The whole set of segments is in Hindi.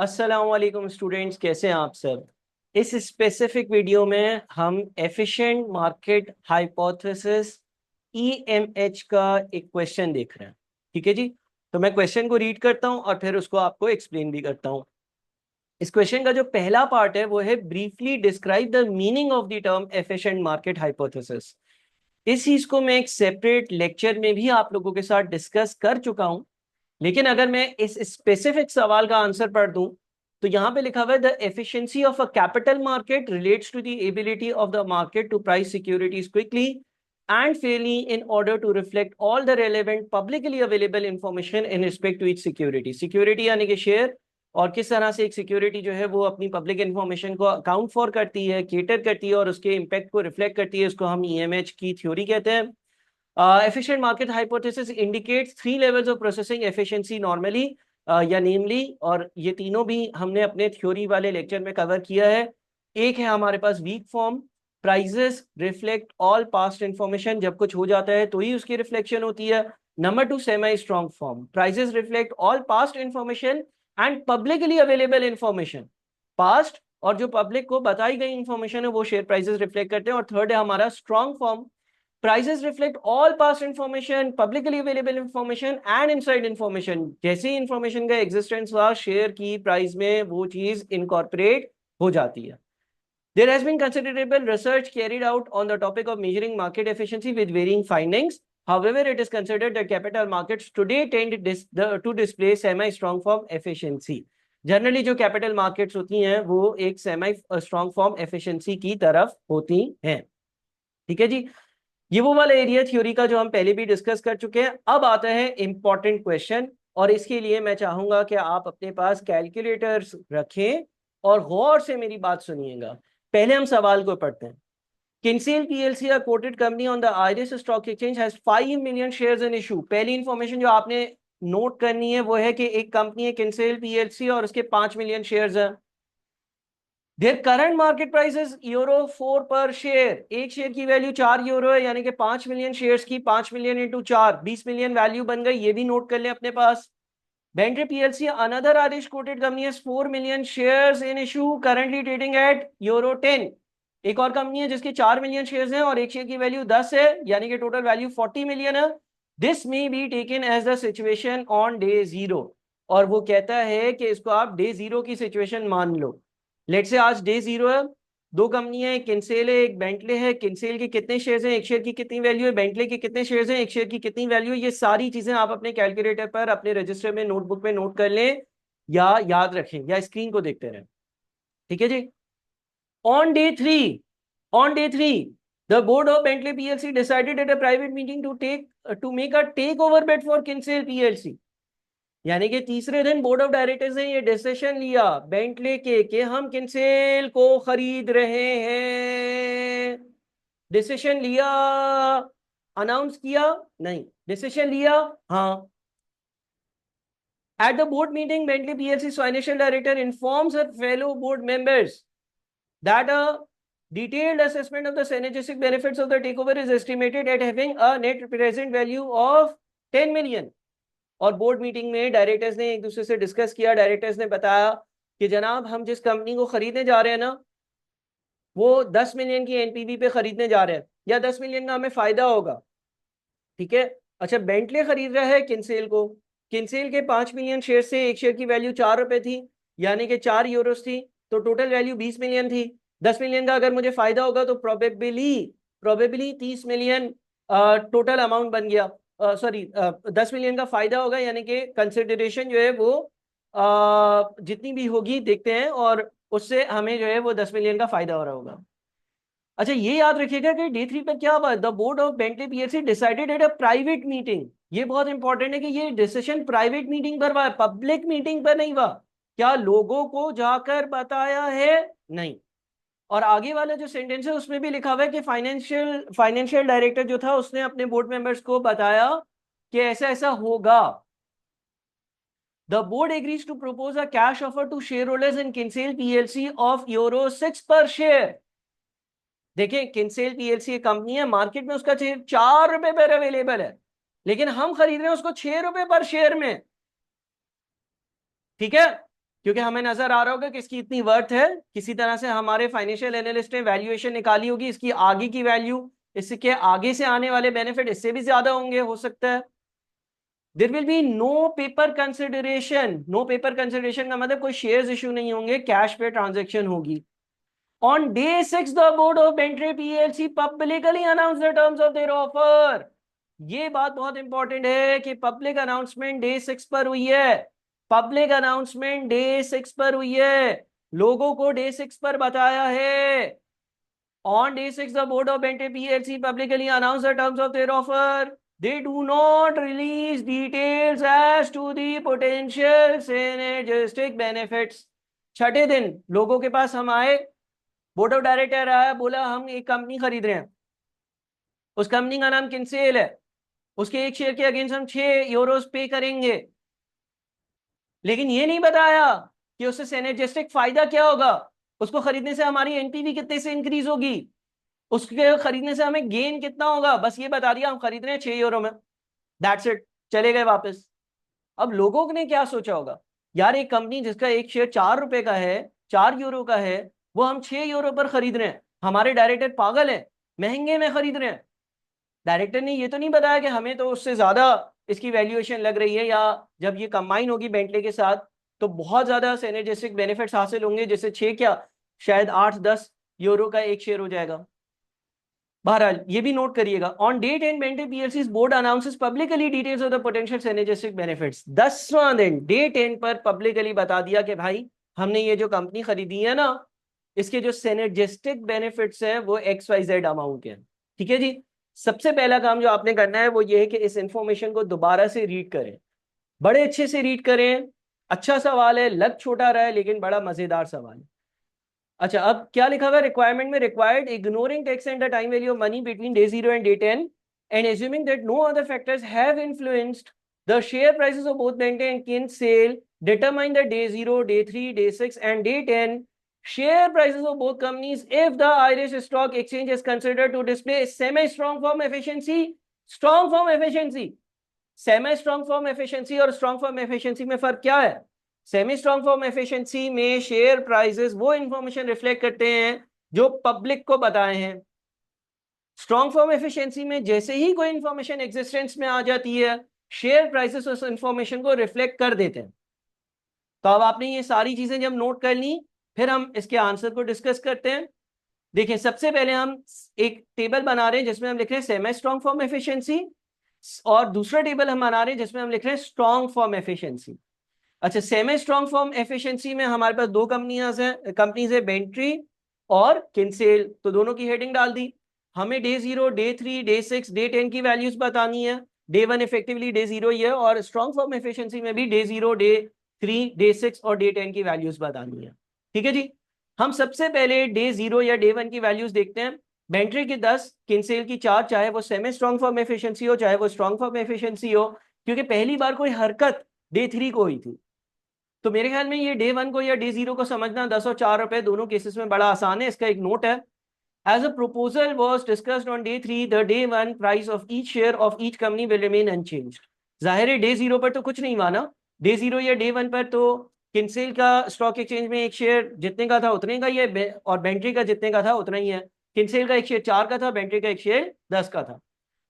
अस्सलाम वालेकुम स्टूडेंट्स, कैसे हैं आप सब। इस स्पेसिफिक वीडियो में हम एफिशिएंट मार्केट हाइपोथेसिस ईएमएच का एक क्वेश्चन देख रहे हैं। ठीक है जी। तो मैं क्वेश्चन को रीड करता हूं और फिर उसको आपको एक्सप्लेन भी करता हूं। इस क्वेश्चन का जो पहला पार्ट है वो है briefly describe the meaning of the term efficient market hypothesis. इस चीज को मैं एक सेपरेट लेक्चर में भी आप लोगों के साथ डिस्कस कर चुका हूं, लेकिन अगर मैं इस स्पेसिफिक सवाल का आंसर पढ़ दूं तो यहां पे लिखा हुआ है the efficiency of a capital market relates to the ability of the market to price securities quickly and fairly in order to reflect all the relevant publicly available information in respect to each security. Security यानी कि शेयर, और किस तरह से एक सिक्योरिटी जो है वो अपनी पब्लिक इंफॉर्मेशन को अकाउंट फॉर करती है, केटर करती है और उसके इम्पैक्ट को रिफ्लेक्ट करती है, उसको हम ईएमएच की थ्योरी कहते हैं। Efficient market hypothesis indicates three levels of processing efficiency normally या नेमली, और ये तीनों भी हमने अपने थ्योरी वाले लेक्चर में कवर किया है। एक है हमारे पास weak form, prices reflect all past information, जब कुछ हो जाता है तो ही उसकी रिफ्लेक्शन होती है। Number two, semi strong form, prices reflect all past information and publicly available information. Past और जो पब्लिक को बताई गई इंफॉर्मेशन है वो शेयर प्राइजेस रिफ्लेक्ट करते हैं। और थर्ड है हमारा strong form, prices reflect all past information, publicly available information and inside information। जैसे ही इंफॉर्मेशन का एग्जिस्टेंस हुआ शेयर की प्राइस में वो चीज इनकॉर्पोरेट हो जाती है। There has been considerable research carried out on the topic of measuring market efficiency with varying findings. However, it is considered that capital markets today tend to display semi-strong form efficiency. Generally जो कैपिटल मार्केट्स होती हैं वो एक सेमी स्ट्रॉन्ग फॉर्म एफिशिएंसी की तरफ होती हैं। ठीक है जी। ये वो वाला एरिया थ्योरी का जो हम पहले भी डिस्कस कर चुके हैं। अब आता है इंपॉर्टेंट क्वेश्चन, और इसके लिए मैं चाहूंगा कि आप अपने पास कैलकुलेटर्स रखें और गौर से मेरी बात सुनिएगा। पहले हम सवाल को पढ़ते हैं। Kinsale PLC a quoted company on the Irish stock exchange has 5 million shares in issue. पहली इंफॉर्मेशन जो आपने नोट करनी है वो है कि एक कंपनी है किंसेल पीएलसी और उसके 5 मिलियन शेयर्स हैं। Their current market price is €4 पर शेयर। एक शेयर की वैल्यू €4 है, यानी कि 5 मिलियन शेयर्स की 5 मिलियन इंटू 4 20 मिलियन वैल्यू बन गई। ये भी नोट कर लें अपने पास। Bantry PLC another Irish quoted company है 4 million shares in issue currently trading at €10। एक और कंपनी है जिसके 4 मिलियन शेयर्स हैं और एक शेयर की वैल्यू 10 है, यानी कि टोटल वैल्यू 40 मिलियन है। This may be taken as the situation on day zero. और वो कहता है कि इसको आप डे जीरो की सिचुएशन मान लो। लेट से आज डे जीरो है, दो कंपनियां, एक किंसेल है एक बेंटले है। किंसेल के कितने शेयर्स हैं, एक शेयर की कितनी वैल्यू है, बेंटले के कितने शेयर्स हैं, एक शेयर की कितनी वैल्यू है। ये सारी चीजें आप अपने कैलकुलेटर पर अपने रजिस्टर में नोटबुक में नोट कर लें या याद रखें या स्क्रीन को देखते रहें। ठीक है जी। On day three on day three the board of Bentley PLC decided at a private meeting to make a take over bid for Kinsale PLC. यानी कि तीसरे दिन बोर्ड ऑफ डायरेक्टर्स ने ये डिसीजन लिया बेंटले के कि हम किंसेल को खरीद रहे हैं। डिसीजन लिया, अनाउंस किया नहीं, डिसीजन लिया। हाँ। At the board meeting, Bentley PLC's financial director informs her fellow board members that a detailed assessment of the synergistic benefits of the takeover is estimated at having a net present value of 10 million। और बोर्ड मीटिंग में डायरेक्टर्स ने एक दूसरे से डिस्कस किया। डायरेक्टर्स ने बताया कि जनाब हम जिस कंपनी को खरीदने जा रहे हैं ना वो 10 मिलियन की एनपीवी पे खरीदने जा रहे हैं, या 10 मिलियन का हमें फायदा होगा। ठीक है। अच्छा, बेंटले खरीद रहा है किंसेल को। किंसेल के 5 मिलियन शेयर से एक शेयर की वैल्यू ₹4 थी, यानी कि €4 थी, तो टोटल वैल्यू 20 मिलियन थी। 10 मिलियन का अगर मुझे फायदा होगा तो प्रोबेबली 30 मिलियन टोटल अमाउंट बन गया। सॉरी, 10 मिलियन का फायदा होगा, यानी कि कंसिडरेशन जो है वो जितनी भी होगी देखते हैं, और उससे हमें जो है वो 10 मिलियन का फायदा हो रहा होगा। अच्छा, ये याद रखिएगा कि डे थ्री पर क्या हुआ, the board of Bentley PLC decided at a private meeting. ये बहुत इंपॉर्टेंट है कि ये डिसीजन प्राइवेट मीटिंग पर हुआ है, पब्लिक मीटिंग पर नहीं हुआ। क्या लोगों को जाकर बताया है? नहीं। और आगे वाला जो सेंटेंस है उसमें भी लिखा हुआ है कि फाइनेंशियल डायरेक्टर जो था उसने अपने बोर्ड मेंबर्स को बताया कि ऐसा ऐसा होगा। The board agrees to propose a cash offer to shareholders in Kinsale PLC of €6 per share. देखें, किंसेल पीएलसी एक कंपनी है, मार्केट में उसका शेयर ₹4 पर अवेलेबल है, लेकिन हम खरीद रहे हैं उसको ₹6 पर शेयर में। ठीक है। क्योंकि हमें नजर आ रहा होगा कि इसकी इतनी वर्थ है, किसी तरह से हमारे फाइनेंशियल एनालिस्ट ने वैल्यूएशन निकाली होगी, इसकी आगे की वैल्यू, इसके आगे से आने वाले बेनिफिट इससे भी ज्यादा होंगे, हो सकता है। There will be no paper consideration. No paper consideration का मतलब कोई शेयर्स इशू नहीं होंगे, कैश पे ट्रांजेक्शन होगी। On day 6, the board of Bentley PLC publicly announced the terms of their offer. ये बात बहुत इंपॉर्टेंट है कि पब्लिक अनाउंसमेंट डे 6 पर हुई है। पब्लिक अनाउंसमेंट डे 6 पर हुई है, लोगों को डे 6 पर बताया है। On day 6, the board of Bentley PLC publicly announced the terms of their offer. They do not release details as to the potential synergistic benefits. छठे दिन लोगों के पास हम आए, बोर्ड ऑफ डायरेक्टर आया, बोला हम एक कंपनी खरीद रहे हैं, उस कंपनी का नाम किनसेल है, उसके एक शेयर के अगेंस्ट हम 6 यूरोस पे करेंगे, लेकिन ये नहीं बताया कि उससे सिनर्जिस्टिक फायदा क्या होगा, उसको खरीदने से हमारी एनपीवी कितने से इंक्रीज होगी, उसके खरीदने से हमें गेन कितना होगा, बस ये बता दिया हम खरीद रहे हैं 6 यूरो में, दैट्स इट, चले गए वापस। अब लोगों ने क्या सोचा होगा, यार एक कंपनी जिसका एक शेयर 4 रुपए का है, 4 यूरो का है, वो हम 6 यूरो पर खरीद रहे हैं, हमारे डायरेक्टर पागल है, महंगे में खरीद रहे हैं। डायरेक्टर ने ये तो नहीं बताया कि हमें तो उससे ज्यादा इसकी वैल्यूएशन लग रही है, या जब ये कंबाइन होगी बेंटले के साथ तो बहुत ज्यादा सिनर्जिस्टिक बेनिफिट्स हासिल होंगे, जैसे 6 क्या शायद 8-10 यूरो का एक शेयर हो जाएगा। बहरहाल ये भी नोट करिएगा, ऑन डेट एंड Bentley PLC board announces publicly details of the potential synergistic benefits. 10वां दिन डे 10 पर पब्लिकली बता दिया कि भाई हमने ये जो कंपनी खरीदी है ना, इसके जो सिनर्जिस्टिक बेनिफिट्स हैं वो XYZ अमाउंट के हैं। ठीक है जी। सबसे पहला काम जो आपने करना है वो ये है कि इस इंफॉर्मेशन को दोबारा से रीड करें, बड़े अच्छे से रीड करें। अच्छा सवाल है, लग छोटा रहा है लेकिन बड़ा मजेदार सवाल है। अच्छा, अब क्या लिखा हुआ है रिक्वायरमेंट में, required ignoring tax and the time value of money between day 0 and day 10 and assuming that no other factors have influenced the share prices of both Bentley and Kinsale, determine the day 0, day 3, day 6 and day 10 share prices of both companies if the Irish Stock Exchange is considered to display semi-strong firm efficiency. Strong firm efficiency, semi strong form efficiency और स्ट्रॉन्ग फॉर्म एफिशिएंसी में फर्क क्या है? सेमी स्ट्रॉन्ग फॉर्म एफिशिएंसी में शेयर प्राइसेस वो इंफॉर्मेशन रिफ्लेक्ट करते हैं जो पब्लिक को बताए हैं। स्ट्रॉन्ग फॉर्म एफिशिएंसी में जैसे ही कोई इंफॉर्मेशन एग्जिस्टेंस में आ जाती है, शेयर प्राइसेस उस इंफॉर्मेशन को रिफ्लेक्ट कर देते हैं। तो अब आपने ये सारी चीजें जब नोट कर ली, फिर हम इसके आंसर को डिस्कस करते हैं। देखिए, सबसे पहले हम एक टेबल बना रहे हैं जिसमें हम लिख रहे हैं सेमी स्ट्रॉन्ग फॉर्म एफिशिएंसी, और दूसरा टेबल हम बना रहे हैं जिसमें हम लिख रहे हैं स्ट्रॉन्ग फॉर्म एफिशिएंसी। अच्छा, सेमी स्ट्रॉन्ग फॉर्म एफिशिएंसी में हमारे पास दो कंपनीज है, बेंट्री और किनसेल, तो दोनों की हेडिंग डाल दी। हमें डे 0, डे 3, डे 6, डे 10 की वैल्यूज बतानी है। डे 1 इफेक्टिवली डे 0 ही है, और स्ट्रॉन्ग फॉर्म एफिशिएंसी में भी डे 0, डे 3, डे 6 और डे 10 की वैल्यूज बतानी है। ठीक है जी। हम सबसे पहले डे 0 या डे 1 की वैल्यूज देखते हैं। बेंट्री की 10, किनसेल की 4, चाहे वो सेमी स्ट्रॉन्ग फॉर्म एफिशिएंसी हो चाहे वो स्ट्रॉन्ग फॉर्म एफिशिएंसी हो, क्योंकि पहली बार कोई हरकत डे 3 को हुई थी। तो मेरे ख्याल में ये डे 1 को या डे 0 को समझना 10 और 4 रुपए दोनों केसेस में बड़ा आसान है। इसका एक नोट है, as a proposal was discussed on day 3, the day 1 price of each share of each company will remain unchanged. जाहिर है डे 0 पर तो कुछ नहीं हुआ ना, डे 0 या डे 1 पर तो किनसेल का स्टॉक एक्सचेंज में एक शेयर जितने का था उतने का ही है, और बेंट्री का जितने का था उतना ही है। किनसेल का एक शेयर 4 का था, बेंट्री का एक शेयर 10 का था।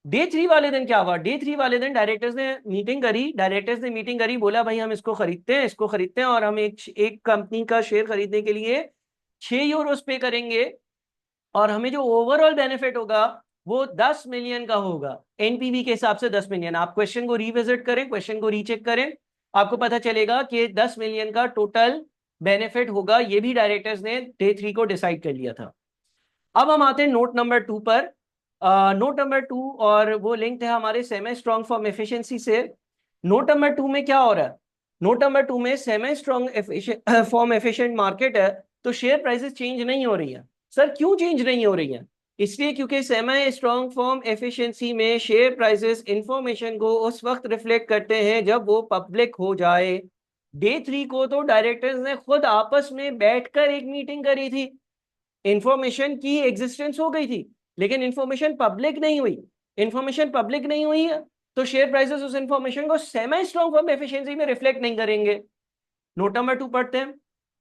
डे 3 वाले दिन क्या हुआ? डे 3 वाले दिन डायरेक्टर्स ने मीटिंग करी, बोला भाई हम इसको खरीदते हैं और हम एक कंपनी का शेयर खरीदने के लिए 6 यूरोस पे करेंगे, और हमें जो ओवरऑल बेनिफिट होगा वो 10 मिलियन का होगा, एनपीवी के हिसाब से 10 मिलियन। आप क्वेश्चन को रिविजिट करें, क्वेश्चन को रीचेक करें, आपको पता चलेगा कि 10 मिलियन का टोटल बेनिफिट होगा। ये भी डायरेक्टर्स ने डे 3 को डिसाइड कर लिया था। अब हम आते हैं नोट नंबर 2 पर। नोट नंबर 2, और वो लिंक है हमारे सेमी स्ट्रॉन्ग फॉर्म एफिशिएंसी से। नोट नंबर 2 में क्या हो रहा है? नोट नंबर 2 में semi strong form efficient market है, तो शेयर प्राइसेस चेंज नहीं हो रही है। सर क्यों चेंज नहीं हो रही है? इसलिए क्योंकि सेमी स्ट्रॉन्ग फॉर्म एफिशिएंसी में शेयर प्राइसेस इंफॉर्मेशन को उस वक्त रिफ्लेक्ट करते हैं जब वो पब्लिक हो जाए। डे 3 को तो डायरेक्टर्स ने खुद आपस में बैठकर एक मीटिंग करी थी, इंफॉर्मेशन की एग्जिस्टेंस हो गई थी, लेकिन इंफॉर्मेशन पब्लिक नहीं हुई। इंफॉर्मेशन पब्लिक नहीं हुई है तो शेयर प्राइसेस उस इंफॉर्मेशन को सेमी स्ट्रॉन्ग फॉर्म एफिशिएंसी में रिफ्लेक्ट नहीं करेंगे। नोट नंबर 2 पढ़ते हैं।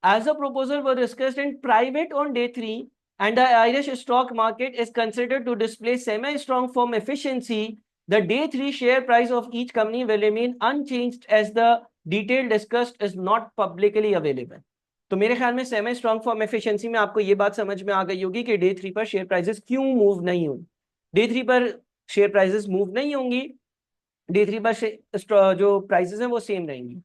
एज अ proposal was discussed in private on day 3 and the Irish stock market is considered to display semi-strong firm efficiency, the day 3 share price of each company will remain unchanged as the detail discussed is not publicly available। तो मेरे ख्याल में सेमी स्ट्रॉन्ग फॉर्म एफिशिएंसी में आपको ये बात समझ में आ गई होगी कि डे 3 पर शेयर प्राइसेस क्यों मूव नहीं होंगी। डे 3 पर शेयर प्राइसेस मूव नहीं होंगी, डे 3 पर जो प्राइसेस हैं वो सेम रहेंगी।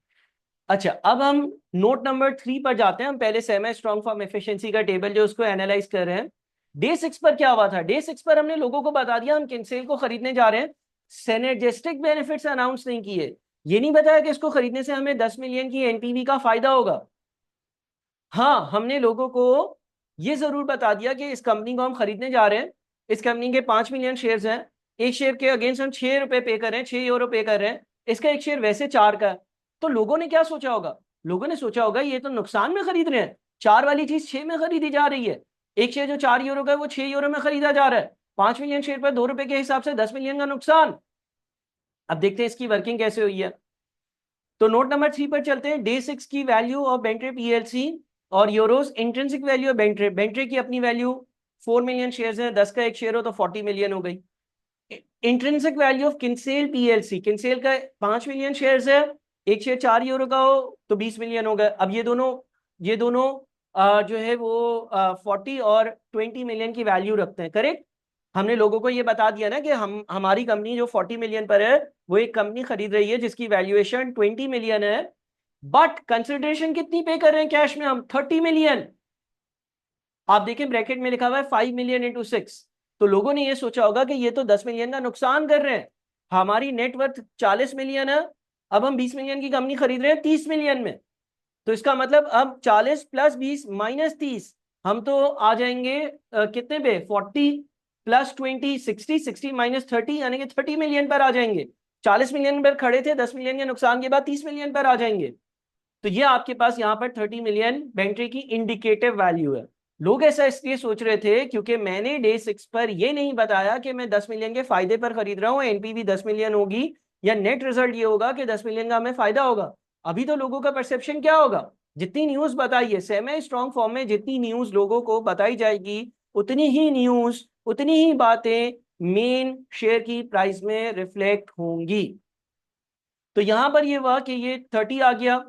अच्छा, अब हम नोट नंबर 3 पर जाते हैं। हम पहले सेमी स्ट्रॉन्ग फॉर्म एफिशिएंसी का टेबल जो उसको एनालाइज कर रहे हैं। डे 6 पर क्या हुआ था? डे 6 पर हमने लोगों को बता दिया हम किनसेल को खरीदने जा रहे हैं, सिनर्जिस्टिक बेनिफिट्स अनाउंस नहीं किए। ये नहीं बताया कि इसको खरीदने से हमें 10 मिलियन की एनपीवी का फायदा होगा। हाँ, हमने लोगों को ये जरूर बता दिया कि इस कंपनी को हम खरीदने जा रहे हैं, इस कंपनी के 5 मिलियन शेयर्स हैं, एक शेयर के अगेंस्ट हम 6 रुपए पे कर रहे हैं, 6 यूरो पे कर रहे हैं, इसका एक शेयर वैसे 4 का है। तो लोगों ने क्या सोचा होगा? लोगों ने सोचा होगा ये तो नुकसान में खरीद रहे हैं, 4 वाली चीज 6 में खरीदी जा रही है, एक शेयर जो 4 यूरो का है वो 6 यूरो में खरीदा जा रहा है, 5 मिलियन शेयर पर 2 रुपए के हिसाब से 10 मिलियन का नुकसान। अब देखते हैं इसकी वर्किंग कैसे हुई है। तो नोट नंबर 3 पर चलते हैं। डे 6 की वैल्यू ऑफ बेंट्रे पीएलसी और यूरोस इंट्रिंसिक वैल्यू ऑफ बेंट्रे। बेंट्रे की अपनी वैल्यू 4 मिलियन शेयर्स है, 10 का एक शेयर हो तो 40 मिलियन हो गई। इंट्रिंसिक वैल्यू ऑफ किनसेल पीएलसी, किनसेल का 5 मिलियन शेयर्स है, एक शेयर 4 यूरो का हो तो 20 मिलियन हो गए। अब ये दोनों जो है वो 40 और 20 मिलियन की वैल्यू रखते हैं, करेक्ट। हमने लोगों को ये बता दिया ना कि हमारी कंपनी जो 40 मिलियन पर है वो एक कंपनी खरीद रही है जिसकी वैल्यूएशन 20 मिलियन है, बट कंसिडरेशन कितनी पे कर रहे हैं कैश में? हम 30 मिलियन। आप देखें ब्रैकेट में लिखा हुआ है 5 मिलियन इंटू 6। तो लोगों ने ये सोचा होगा कि ये तो 10 मिलियन का नुकसान कर रहे हैं, हमारी नेटवर्थ 40 मिलियन है, अब हम 20 मिलियन की कंपनी खरीद रहे हैं 30 मिलियन में। तो इसका मतलब अब 40 प्लस 20 माइनस 30, हम तो आ जाएंगे कितने पे? 40 प्लस 20 60, 60 माइनस 30 यानी कि 30 मिलियन पर आ जाएंगे। 40 मिलियन पर खड़े थे, 10 मिलियन के नुकसान के बाद 30 मिलियन पर आ जाएंगे। तो ये आपके पास यहाँ पर 30 मिलियन बेंट्री की इंडिकेटिव वैल्यू है। लोग ऐसा इसलिए सोच रहे थे क्योंकि मैंने डे 6 पर ये नहीं बताया कि मैं 10 मिलियन के फायदे पर खरीद रहा हूँ, एनपीवी 10 मिलियन होगी या नेट रिजल्ट ये होगा कि 10 मिलियन का हमें फायदा होगा। अभी तो लोगों का परसेप्शन क्या होगा? जितनी न्यूज बताई है सेमी स्ट्रॉन्ग फॉर्म में, जितनी न्यूज लोगों को बताई जाएगी उतनी ही न्यूज, उतनी ही बातें मेन शेयर की प्राइस में रिफ्लेक्ट होंगी। तो यहां पर ये हुआ कि ये 30 आ गया।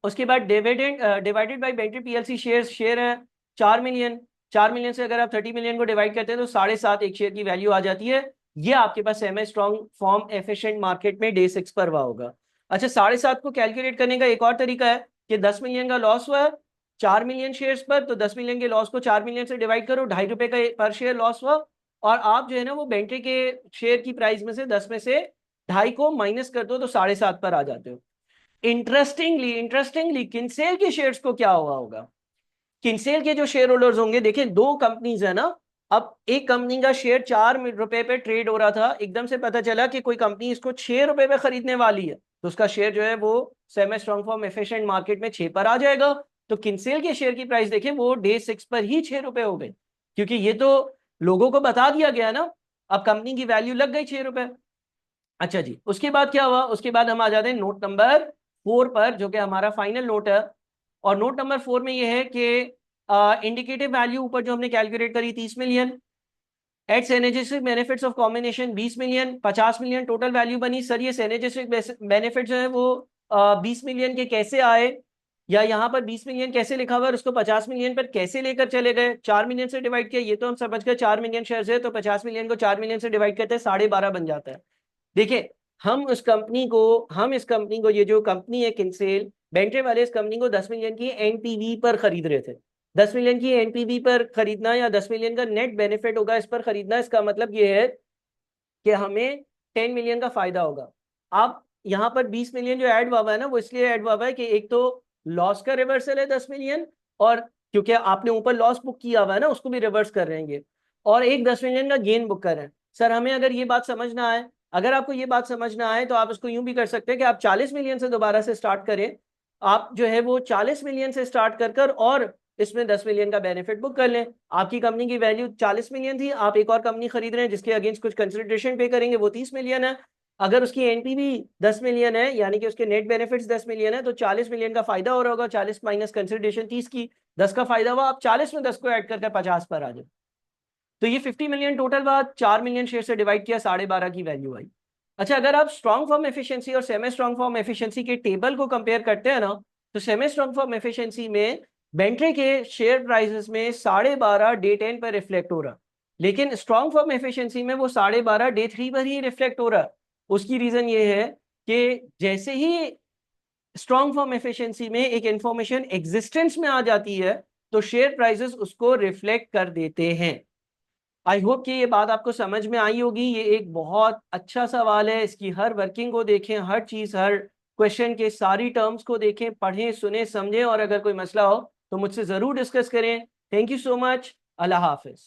उसके बाद डिवाइडेड बाय बेंट्री पीएलसी शेयर है 4 मिलियन। 4 मिलियन से अगर आप 30 मिलियन को डिवाइड करते हैं तो 7.5 एक शेयर की वैल्यू आ जाती है। ये आपके पास semi strong form efficient market में डे 6 पर हुआ होगा। अच्छा, 7.5 को कैलकुलेट करने का एक और तरीका है कि 10 मिलियन का लॉस हुआ है 4 मिलियन शेयर्स पर, तो 10 मिलियन के लॉस को 4 मिलियन से डिवाइड करो, 2.5 रुपए का पर शेयर लॉस हुआ, और आप जो है ना वो बेंट्री के शेयर की प्राइस में से 10 में से 2.5 को माइनस कर दो तो 7.5 पर आ जाते हो। इंटरेस्टिंगली किनसेल के शेयर्स को क्या हुआ होगा? किनसेल के जो शेयर होल्डर्स होंगे, देखें दो कंपनीज है ना, अब एक कंपनी का शेयर 4 रुपए पे ट्रेड हो रहा था, एकदम से पता चला कि कोई कंपनी इसको 6 रुपए पे खरीदने वाली है, तो उसका शेयर जो है वो semi strong form efficient market में 6 पर आ जाएगा। तो किनसेल के शेयर की प्राइस देखें वो डे 6 पर ही 6 रुपए हो गई, क्योंकि ये तो लोगों को बता दिया गया ना, अब कंपनी की वैल्यू लग गई 6 रुपए। अच्छा जी, उसके बाद क्या हुआ? उसके बाद हम आ जाते हैं नोट नंबर 4 पर, जो कि हमारा फाइनल नोट है। और नोट नंबर 4 में यह है कि इंडिकेटिव वैल्यू ऊपर जो हमने कैलकुलेट करी 30 million, at synergistic benefits of combination 20 million, 50 million total value बनी। सर ये सिनर्जिस्टिक बेनिफिट जो है वो 20 मिलियन के कैसे आए, या यहाँ पर 20 मिलियन कैसे लिखा हुआ है, उसको 50 मिलियन पर कैसे लेकर चले गए? 4 मिलियन से डिवाइड किया, ये तो हम समझ गए 4 मिलियन शेयर्स है, तो 50 मिलियन को 4 मिलियन से डिवाइड करते हैं 12.5 बन जाता है। देखिए, हम इस कंपनी को ये जो कंपनी है किनसेल, बेंट्रे वाले इस कंपनी को 10 मिलियन की एनपीवी पर खरीद रहे थे। 10 मिलियन की एनपीवी पर खरीदना या 10 मिलियन का नेट बेनिफिट होगा इस पर खरीदना, इसका मतलब ये है कि हमें 10 मिलियन का फायदा होगा। अब यहाँ पर 20 मिलियन जो ऐड हुआ है ना, वो इसलिए ऐड हुआ है कि एक तो लॉस का रिवर्सल है 10 मिलियन, और क्योंकि आपने ऊपर लॉस बुक किया हुआ है ना उसको भी रिवर्स कर रहे हैं, और एक 10 मिलियन का गेन बुक कर रहे हैं। सर हमें अगर ये बात समझना आए, अगर आपको ये बात समझना आए तो आप इसको यूं भी कर सकते हैं कि आप 40 मिलियन से दोबारा से स्टार्ट करें, आप जो है वो 40 मिलियन से स्टार्ट कर और इसमें 10 मिलियन का बेनिफिट बुक कर लें। आपकी कंपनी की वैल्यू 40 मिलियन थी, आप एक और कंपनी खरीद रहे हैं जिसके अगेंस्ट कुछ कंसिडरेशन पे करेंगे, वो 30 मिलियन है। अगर उसकी एनपीवी 10 मिलियन है, यानी कि उसके नेट बेनिफिट्स 10 मिलियन है, तो 40 मिलियन का फायदा हो रहा होगा, 40 माइनस कंसिडरेशन 30 की, 10 का फायदा हुआ, आप 40 में 10 को ऐड करके 50 पर आ जाए। तो ये 50 मिलियन टोटल बात 4 मिलियन शेयर से डिवाइड किया, 12.5 की वैल्यू आई। अच्छा, अगर आप स्ट्रॉन्ग फॉर्म एफिशिएंसी और सेमी स्ट्रॉन्ग फॉर्म एफिशिएंसी के टेबल को कंपेयर करते हैं ना, तो सेमी स्ट्रॉन्ग फॉर्म एफिशिएंसी में बेंट्रे के शेयर प्राइसेस में 12.5 डे 10 पर रिफ्लेक्ट हो रहा, लेकिन स्ट्रॉन्ग फॉर्म एफिशिएंसी में वो 12.5 डे 3 पर ही रिफ्लेक्ट हो रहा। उसकी रीजन ये है कि जैसे ही स्ट्रॉन्ग फॉर्म एफिशिएंसी में एक इंफॉर्मेशन एग्जिस्टेंस में आ जाती है, तो शेयर प्राइसेस उसको रिफ्लेक्ट कर देते हैं। आई होप कि ये बात आपको समझ में आई होगी। ये एक बहुत अच्छा सवाल है, इसकी हर वर्किंग को देखें, हर चीज, हर क्वेश्चन के सारी टर्म्स को देखें, पढ़ें, सुने, समझें, और अगर कोई मसला हो तो मुझसे जरूर डिस्कस करें। Thank you so much. Allah Hafiz.